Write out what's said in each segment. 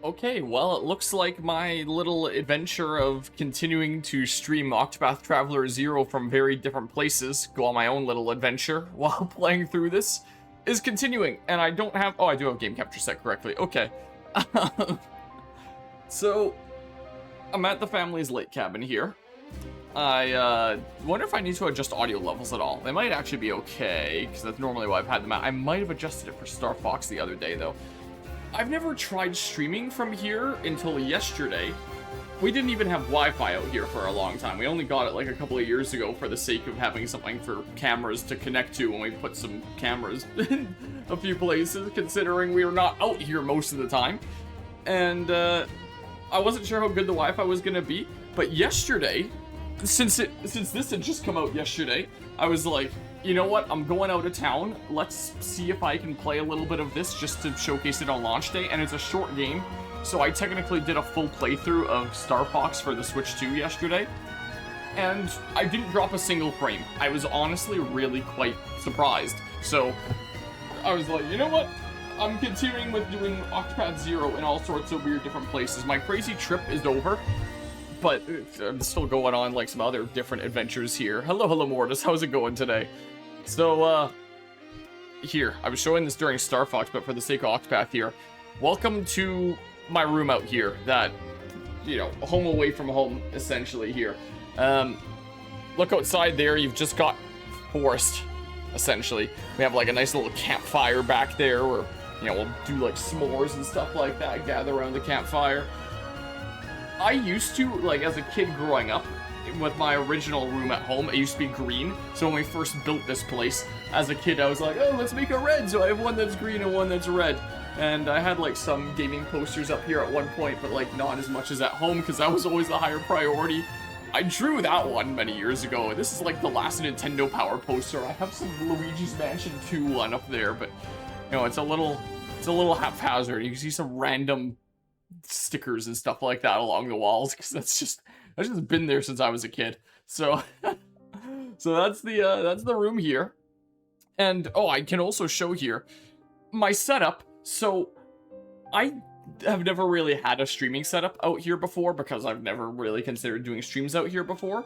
Okay, well, it looks like my little adventure of continuing to stream Octopath Traveler 0 from very different places, go on my own little adventure while playing through this, is continuing, and I don't have... Oh, I do have game capture set correctly. Okay. So, I'm at the family's lake cabin here. I wonder if I need to adjust audio levels at all. They might actually be okay, because that's normally why I've had them out. I might have adjusted it for Star Fox the other day, though. I've never tried streaming from here until yesterday. We didn't even have Wi-Fi out here for a long time. We only got it like a couple of years ago for the sake of having something for cameras to connect to when we put some cameras in a few places, considering we were not out here most of the time. And I wasn't sure how good the Wi-Fi was gonna be, but yesterday, since this had just come out yesterday, I was like, you know what, I'm going out of town, let's see if I can play a little bit of this just to showcase it on launch day, and it's a short game, so I technically did a full playthrough of Star Fox for the Switch 2 yesterday, and I didn't drop a single frame. I was honestly really quite surprised, so I was like, you know what, I'm continuing with doing Octopath 0 in all sorts of weird different places. My crazy trip is over, but I'm still going on like some other different adventures here. Hello, Mortis, how's it going today? So, here, I was showing this during Star Fox, but for the sake of Octopath here, welcome to my room out here, that, you know, home away from home, essentially, here. Look outside there, you've just got forest, essentially. We have, like, a nice little campfire back there, where, you know, we'll do, like, s'mores and stuff like that, gather around the campfire. I used to, like, as a kid growing up, with my original room at home, it used to be green, so when we first built this place, as a kid I was like, oh, let's make it red, so I have one that's green and one that's red, and I had like some gaming posters up here at one point, but like not as much as at home, because that was always the higher priority. I drew that one many years ago. This is like the last Nintendo Power poster. I have some Luigi's Mansion 2 one up there, but you know, it's a little haphazard. You can see some random stickers and stuff like that along the walls, because that's just been there since I was a kid. So so that's the room here. And oh, I can also show here my setup. So I have never really had a streaming setup out here before, because I've never really considered doing streams out here before.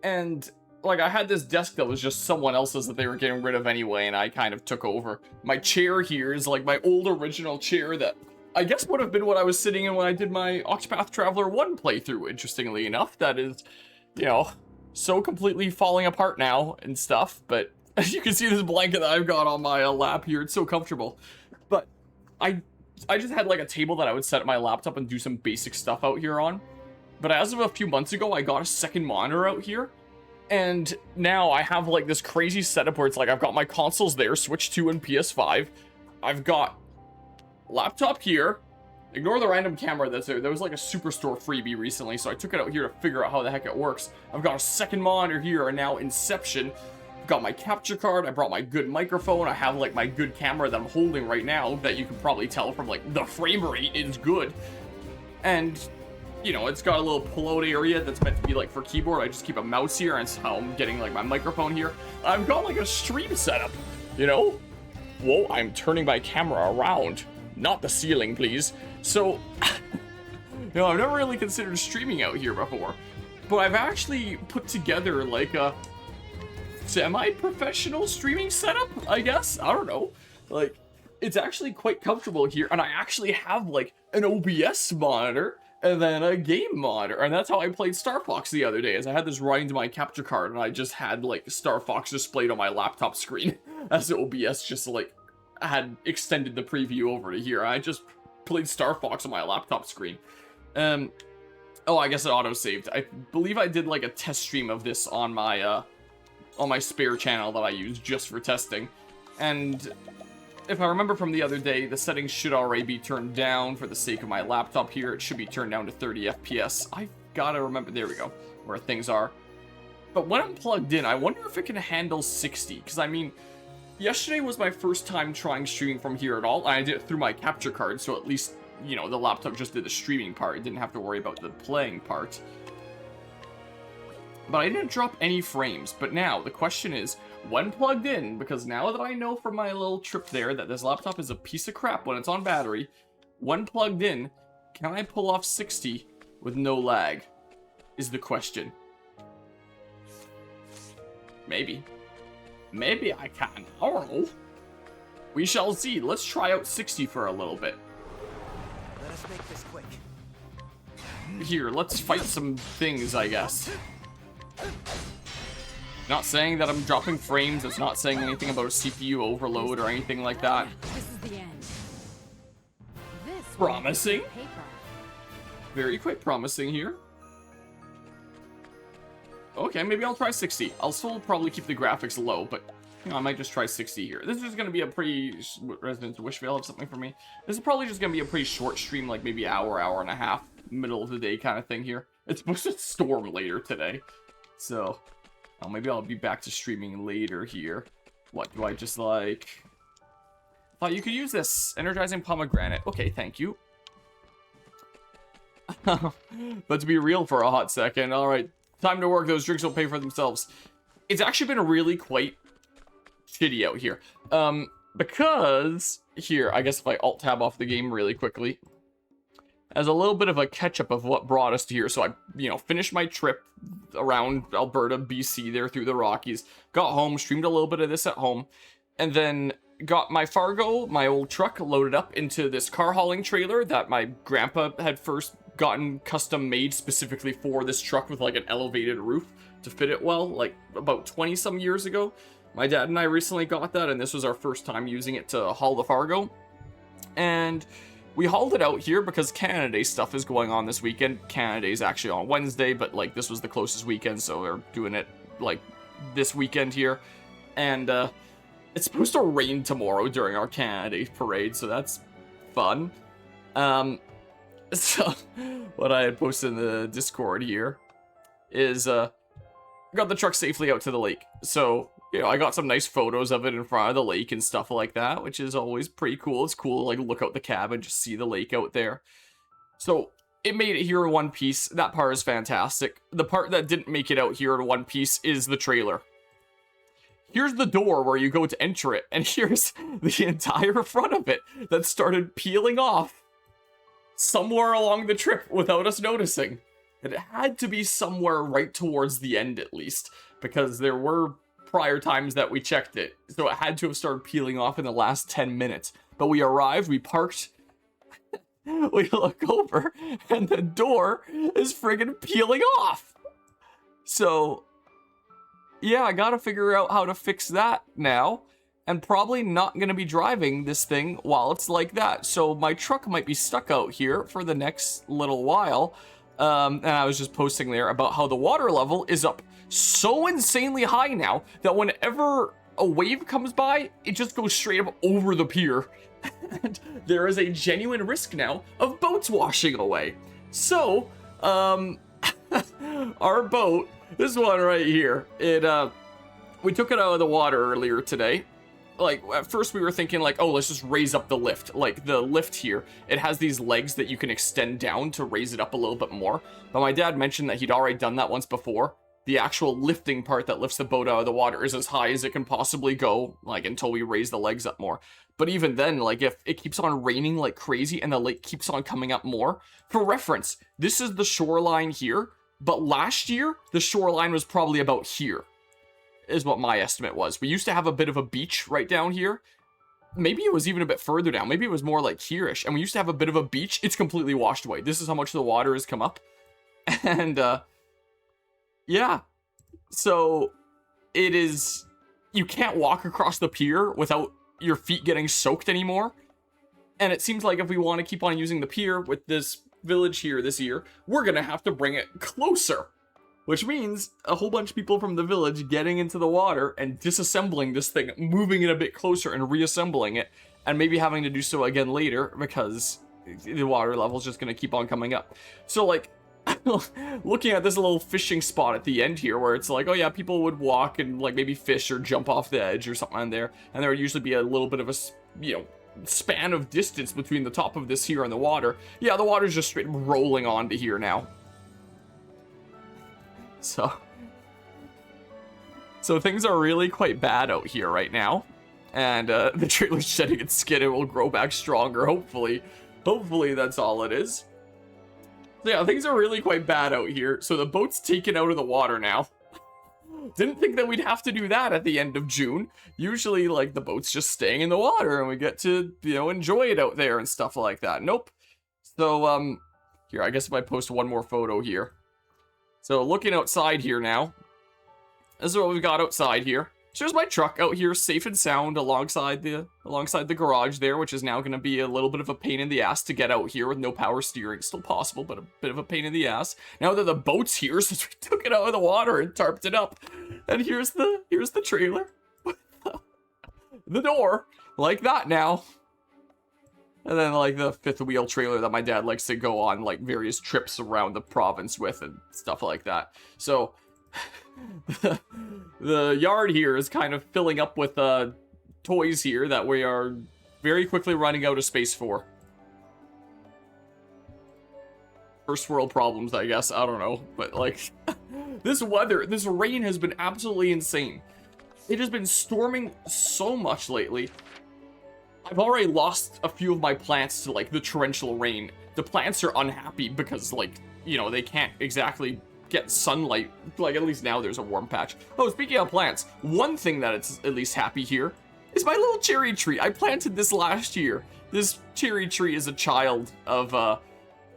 And like, I had this desk that was just someone else's that they were getting rid of anyway, and I kind of took over. My chair here is like my old original chair that I guess would have been what I was sitting in when I did my Octopath Traveler 1 playthrough, interestingly enough. That is, you know, so completely falling apart now and stuff, but as you can see, this blanket that I've got on my lap here, it's so comfortable. But I just had like a table that I would set up my laptop and do some basic stuff out here on. But as of a few months ago, I got a second monitor out here, and now I have like this crazy setup where it's like I've got my consoles there, Switch 2 and PS5. I've got laptop here. Ignore the random camera that's there. There was like a Superstore freebie recently, so I took it out here to figure out how the heck it works. I've got a second monitor here, and now Inception. I've got my capture card. I brought my good microphone. I have like my good camera that I'm holding right now that you can probably tell from like the frame rate is good. And, you know, it's got a little pull-out area that's meant to be like for keyboard. I just keep a mouse here, and that's how I'm getting like my microphone here. I've got like a stream setup, you know? Whoa, I'm turning my camera around. Not the ceiling, please. So, you know, I've never really considered streaming out here before, but I've actually put together like a semi-professional streaming setup, I guess. I don't know. Like, it's actually quite comfortable here, and I actually have like an OBS monitor and then a game monitor, and that's how I played Star Fox the other day, as I had this running to my capture card, and I just had like Star Fox displayed on my laptop screen as the OBS just like had extended the preview over to here. I just played Star Fox on my laptop screen. Oh, I guess it auto-saved. I believe I did like a test stream of this on my spare channel that I use just for testing. And if I remember from the other day, the settings should already be turned down for the sake of my laptop here. It should be turned down to 30 FPS. I gotta remember, there we go, where things are. But when I'm plugged in, I wonder if it can handle 60, because I mean, yesterday was my first time trying streaming from here at all, and I did it through my capture card, so at least, you know, the laptop just did the streaming part. It didn't have to worry about the playing part. But I didn't drop any frames. But now, the question is, when plugged in, because now that I know from my little trip there that this laptop is a piece of crap when it's on battery, when plugged in, Can I pull off 60 with no lag? Is the question. Maybe. Maybe I can. I don't know. We shall see. Let's try out 60 for a little bit. Let us make this quick. Here, let's fight some things, I guess. Not saying that I'm dropping frames. It's not saying anything about a CPU overload or anything like that. This is the end. This Promising. paper. Very quite promising here. Okay, maybe I'll try 60. I'll still probably keep the graphics low, but you know, I might just try 60 here. This is going to be a pretty... Residents of Wishvale have something for me. This is probably just going to be a pretty short stream, like maybe hour and a half, middle of the day kind of thing here. It's supposed to storm later today. So, maybe I'll be back to streaming later here. What, do I just like... Thought you could use this. Energizing pomegranate. Okay, thank you. Let's be real for a hot second. Alright, time to work. Those drinks will pay for themselves. It's actually been really quite shitty out here. Because... Here, I guess if I alt-tab off the game really quickly. As a little bit of a catch-up of what brought us to here. So I, you know, finished my trip around Alberta, BC, there through the Rockies. Got home, streamed a little bit of this at home. And then got my Fargo, my old truck, loaded up into this car hauling trailer that my grandpa had first gotten custom made specifically for this truck with like an elevated roof to fit it well, like about 20 some years ago. My dad and I recently got that, and this was our first time using it to haul the Fargo. And we hauled it out here because Canada Day stuff is going on this weekend. Canada Day is actually on Wednesday, but like this was the closest weekend, so we're doing it like this weekend here. And it's supposed to rain tomorrow during our Canada Day parade, so that's fun. So what I had posted in the Discord here is got the truck safely out to the lake. So, you know, I got some nice photos of it in front of the lake and stuff like that, which is always pretty cool. It's cool to like look out the cab and just see the lake out there. So it made it here in one piece. That part is fantastic. The part that didn't make it out here in one piece is the trailer. Here's the door where you go to enter it, and here's the entire front of it that started peeling off somewhere along the trip without us noticing. And it had to be somewhere right towards the end at least, because there were prior times that we checked it. So it had to have started peeling off in the last 10 minutes. But we arrived, we parked, we look over, and the door is friggin' peeling off. So, yeah, I gotta figure out how to fix that now. And probably not gonna be driving this thing while it's like that. So my truck might be stuck out here for the next little while. And I was just posting there about how the water level is up so insanely high now that whenever a wave comes by, it just goes straight up over the pier. And there is a genuine risk now of boats washing away. So, our boat, this one right here, we took it out of the water earlier today. Like, at first we were thinking like, oh, let's just raise up the lift. Like, the lift here, it has these legs that you can extend down to raise it up a little bit more. But my dad mentioned that he'd already done that once before. The actual lifting part that lifts the boat out of the water is as high as it can possibly go, like, until we raise the legs up more. But even then, like, if it keeps on raining like crazy and the lake keeps on coming up more, for reference, this is the shoreline here, but last year, the shoreline was probably about here. Is what my estimate was. We used to have a bit of a beach right down here. Maybe it was even a bit further down. Maybe it was more like here-ish. And we used to have a bit of a beach. It's completely washed away. This is how much the water has come up. And, yeah. So, it is... You can't walk across the pier without your feet getting soaked anymore. And it seems like if we want to keep on using the pier with this village here this year, we're going to have to bring it closer. Which means a whole bunch of people from the village getting into the water and disassembling this thing, moving it a bit closer and reassembling it, and maybe having to do so again later because the water level is just going to keep on coming up. So, like, looking at this little fishing spot at the end here where it's like, oh yeah, people would walk and, like, maybe fish or jump off the edge or something on there, and there would usually be a little bit of a, you know, span of distance between the top of this here and the water. Yeah, the water's just straight rolling onto here now. So things are really quite bad out here right now. And the trailer's shedding its skin and will grow back stronger, hopefully. Hopefully that's all it is. So yeah, things are really quite bad out here. So the boat's taken out of the water now. Didn't think that we'd have to do that at the end of June. Usually, like, the boat's just staying in the water and we get to, you know, enjoy it out there and stuff like that. Nope. So, here, I guess if I post one more photo here. So, looking outside here now. This is what we've got outside here. So there's my truck out here, safe and sound, alongside the garage there, which is now going to be a little bit of a pain in the ass to get out here with no power steering. Still possible, but a bit of a pain in the ass. Now that the boat's here, since we took it out of the water and tarped it up, and here's the trailer, the door, like that now, and then like the fifth wheel trailer that my dad likes to go on like various trips around the province with and stuff like that. So. The yard here is kind of filling up with toys here that we are very quickly running out of space for. First world problems, I guess. I don't know. But, like, this weather, this rain has been absolutely insane. It has been storming so much lately. I've already lost a few of my plants to, like, the torrential rain. The plants are unhappy because, like, you know, they can't exactly get sunlight. Like, at least now there's a warm patch. Oh, speaking of plants, one thing that it's at least happy here is my little cherry tree. I planted this last year. This cherry tree is a child of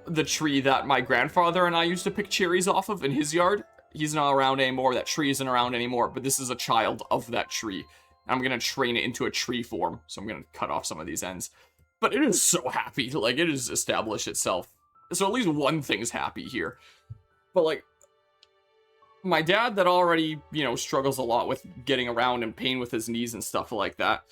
the tree that my grandfather and I used to pick cherries off of in his yard. He's not around anymore. That tree isn't around anymore, but this is a child of that tree. I'm gonna train it into a tree form, so I'm gonna cut off some of these ends. But it is so happy. Like, it has established itself. So at least one thing's happy here. But, like, my dad that already, you know, struggles a lot with getting around and pain with his knees and stuff like that,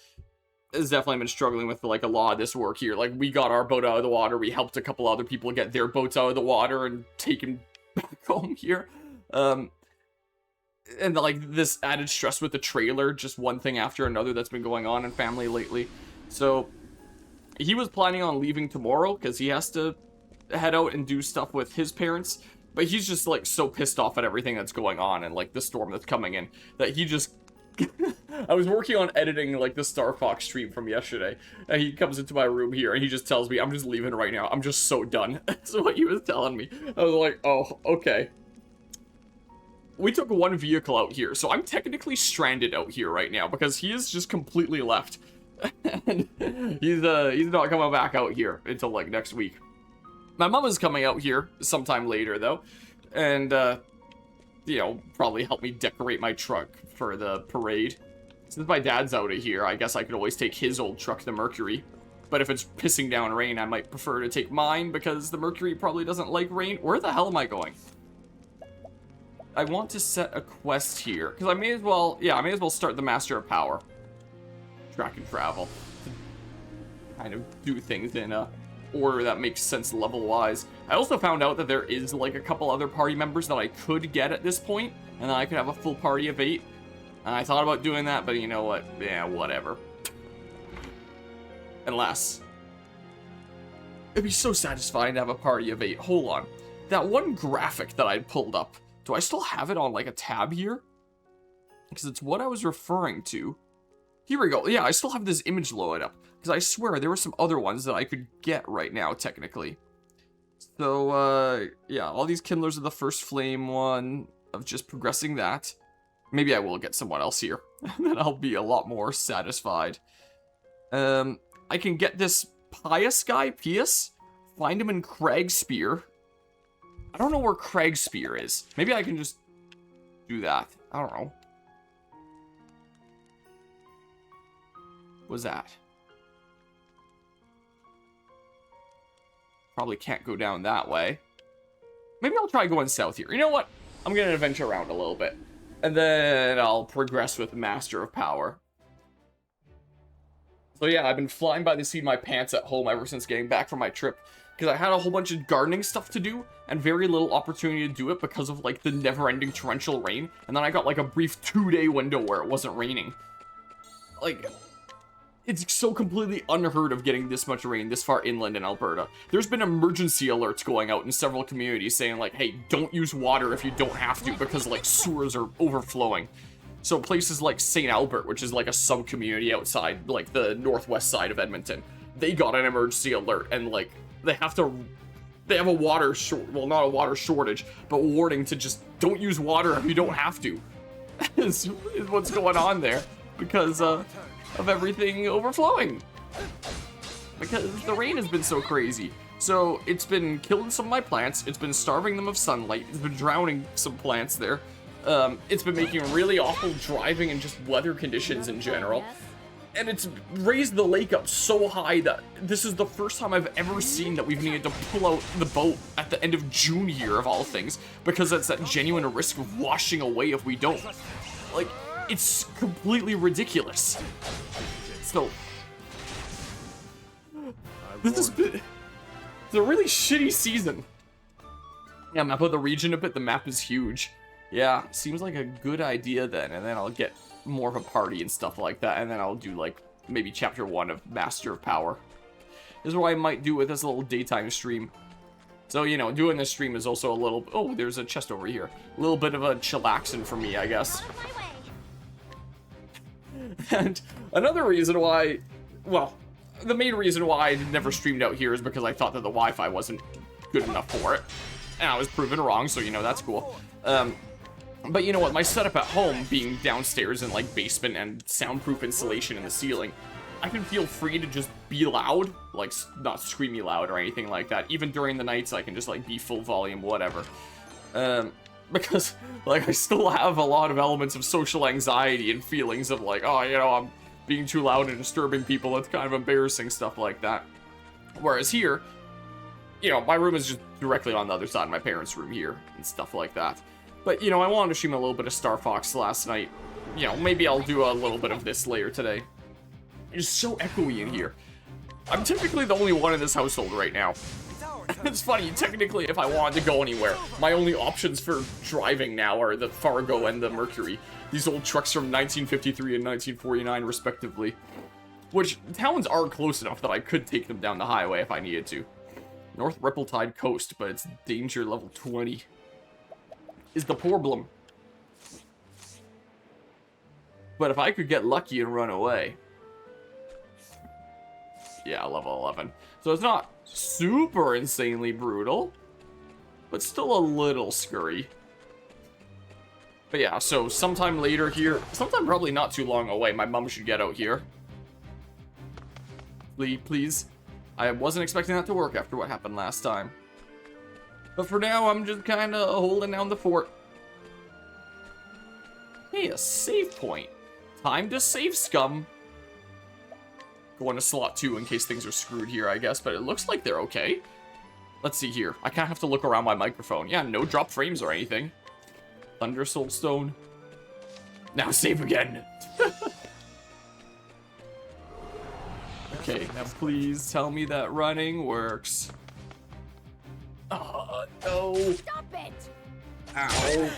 has definitely been struggling with, like, a lot of this work here. Like, we got our boat out of the water, we helped a couple other people get their boats out of the water and take them back home here. And, like, this added stress with the trailer, just one thing after another that's been going on in family lately. So, he was planning on leaving tomorrow, because he has to head out and do stuff with his parents. But he's just, like, so pissed off at everything that's going on and, like, the storm that's coming in that he just... I was working on editing, like, the Star Fox stream from yesterday, and he comes into my room here, and he just tells me, I'm just leaving right now. I'm just so done. That's what he was telling me. I was like, oh, okay. We took one vehicle out here, so I'm technically stranded out here right now, because he is just completely left. And he's not coming back out here until, like, next week. My mom is coming out here sometime later, though, and, you know, probably help me decorate my truck for the parade. Since my dad's out of here, I guess I could always take his old truck, the Mercury. But if it's pissing down rain, I might prefer to take mine, because the Mercury probably doesn't like rain. Where the hell am I going? I want to set a quest here, because I may as well, yeah, I may as well start the Master of Power. Track and travel. Kind of do things in a order that makes sense level-wise. I also found out that there is, like, a couple other party members that I could get at this point, and then I could have a full party of 8. And I thought about doing that, but you know what? Yeah, whatever. Unless... it'd be so satisfying to have a party of 8. Hold on. That one graphic that I pulled up, do I still have it on, like, a tab here? Because it's what I was referring to. Here we go. Yeah, I still have this image loaded up. Because I swear, there were some other ones that I could get right now, technically. So, yeah, all these kindlers are the first flame one of just progressing that. Maybe I will get someone else here. And then I'll be a lot more satisfied. I can get this Pious guy, Pious. Find him in Craigspear. I don't know where Craigspear is. Maybe I can just do that. I don't know. What's that? Probably can't go down that way. Maybe I'll try going south here. You know what? I'm going to adventure around a little bit. And then I'll progress with Master of Power. So yeah, I've been flying by the seat of my pants at home ever since getting back from my trip. Because I had a whole bunch of gardening stuff to do, and very little opportunity to do it because of, like, the never-ending torrential rain. And then I got, like, a brief 2-day window where it wasn't raining. Like... it's so completely unheard of getting this much rain this far inland in Alberta. There's been emergency alerts going out in several communities saying, like, hey, don't use water if you don't have to because, like, sewers are overflowing. So places like St. Albert, which is, like, a sub-community outside, like, the northwest side of Edmonton, they got an emergency alert and, like, they have to they have a water short, well, not a water shortage, but warning to just don't use water if you don't have to. is what's going on there because of everything overflowing. Because the rain has been so crazy. So it's been killing some of my plants. It's been starving them of sunlight. It's been drowning some plants there. It's been making really awful driving and just weather conditions in general. And it's raised the lake up so high that this is the first time I've ever seen that we've needed to pull out the boat at the end of June here, of all things, because that's that genuine risk of washing away if we don't. Like, it's completely ridiculous. So, this has been... It's a really shitty season. Yeah, map out the region a bit. The map is huge. Yeah, seems like a good idea then. And then I'll get more of a party and stuff like that. And then I'll do, like, maybe chapter 1 of Master of Power. This is what I might do with this little daytime stream. So, you know, doing this stream is also a little... Oh, there's a chest over here. A little bit of a chillaxin for me, I guess. And another reason why... Well... The main reason why I never streamed out here is because I thought that the Wi-Fi wasn't good enough for it. And I was proven wrong, so, you know, that's cool. But you know what, my setup at home, being downstairs in, like, basement and soundproof insulation in the ceiling, I can feel free to just be loud, like, not screamy loud or anything like that. Even during the nights, I can just, like, be full volume, whatever. Because, like, I still have a lot of elements of social anxiety and feelings of, like, oh, you know, I'm being too loud and disturbing people. It's kind of embarrassing, stuff like that. Whereas here, you know, my room is just directly on the other side of my parents' room here and stuff like that. But, you know, I wanted to stream a little bit of Star Fox last night. You know, maybe I'll do a little bit of this later today. It's so echoey in here. I'm typically the only one in this household right now. It's funny, technically, if I wanted to go anywhere, my only options for driving now are the Fargo and the Mercury. These old trucks from 1953 and 1949, respectively. Which, towns are close enough that I could take them down the highway if I needed to. North Ripple-Tide Coast, but it's danger level 20. Is the problem. But if I could get lucky and run away... Yeah, level 11. So it's not super insanely brutal, but still a little scurry. But yeah, so sometime later here, sometime probably not too long away, my mom should get out here. Please. I wasn't expecting that to work after what happened last time. But for now, I'm just kind of holding down the fort. Hey, a save point. Time to save, scum. Going to slot 2 in case things are screwed here, I guess, but it looks like they're okay. Let's see here. I kind of have to look around my microphone. Yeah, no drop frames or anything. Thunder Soul Stone. Now save again. Okay, now please tell me that running works. Oh, no. Stop it! Ow.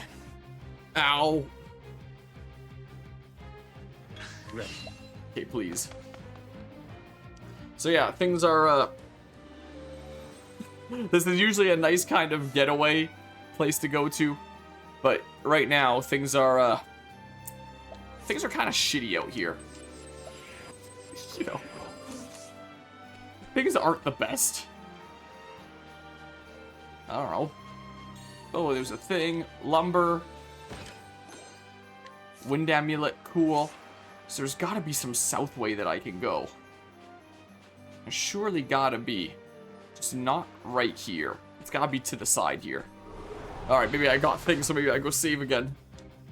Ow. Okay, please. So yeah, things are, this is usually a nice kind of getaway place to go to, but right now, things are kind of shitty out here. You know, things aren't the best. I don't know. Oh, there's a thing. Lumber. Wind amulet, cool. So there's gotta be some south way that I can go. There's surely gotta be. Just not right here. It's gotta be to the side here. Alright, maybe I got things, so maybe I go save again.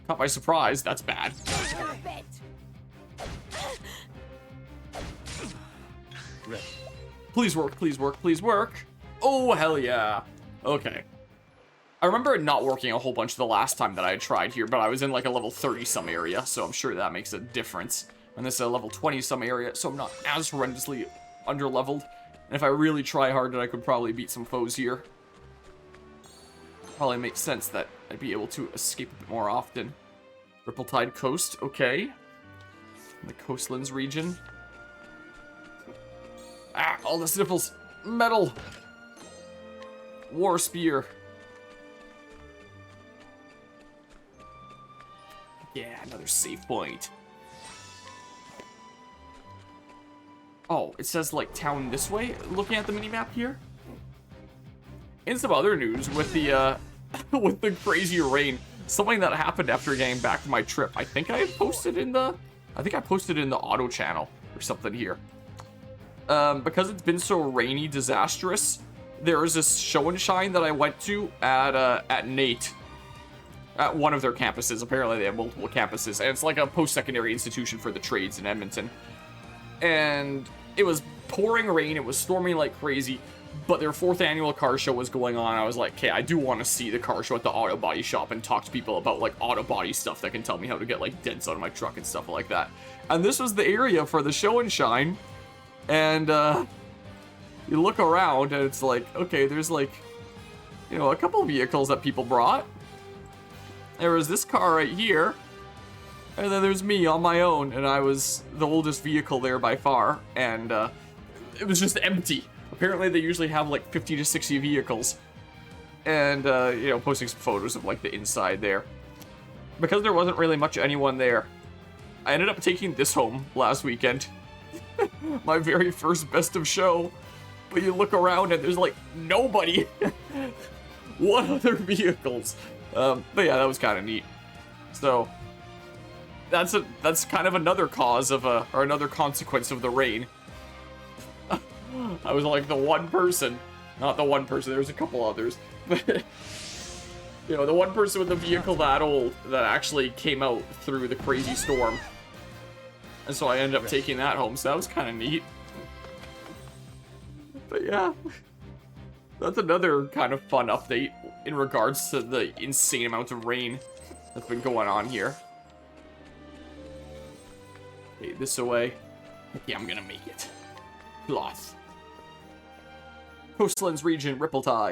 Caught by surprise, that's bad. Stop it! Please work, please work, please work. Oh, hell yeah. Okay. I remember it not working a whole bunch the last time that I had tried here, but I was in like a level 30-some area, so I'm sure that makes a difference. And this is a level 20-some area, so I'm not as horrendously under-leveled. And if I really try hard, then I could probably beat some foes here. Probably makes sense that I'd be able to escape a bit more often. Ripple-Tide Coast, okay. The Coastlands region. Ah, all the sniffles. Metal. War Spear. Yeah, another save point. Oh, it says, like, town this way, looking at the minimap here? in some other news with the with the crazy rain, something that happened after getting back from my trip. I think I posted in the auto channel or something here. Because it's been so rainy, disastrous. There was this show and shine that I went to at Nate, at one of their campuses. Apparently they have multiple campuses, and it's like a post-secondary institution for the trades in Edmonton. And it was pouring rain, it was storming like crazy, but their 4th annual car show was going on. I was like, okay, I do want to see the car show at the auto body shop and talk to people about like auto body stuff that can tell me how to get like dents out of my truck and stuff like that. And this was the area for the show and shine. And you look around and it's like, okay, there's like, you know, a couple of vehicles that people brought. There was this car right here. And then there's me on my own, and I was the oldest vehicle there by far, and it was just empty. Apparently they usually have like 50 to 60 vehicles. And, you know, posting some photos of like the inside there. Because there wasn't really much anyone there, I ended up taking this home last weekend. My very first best of show. But you look around and there's like nobody. What other vehicles? But yeah, that was kind of neat. So that's kind of another cause of or another consequence of the rain. I was like the one person, not the one person, there was a couple others, but you know, the one person with the vehicle that old that actually came out through the crazy storm. And so I ended up taking that home, so that was kind of neat. But yeah, that's another kind of fun update in regards to the insane amount of rain that's been going on here. Okay, this away. Yeah, I'm gonna make it. Cloth. Coastlands region, Ripple Tide.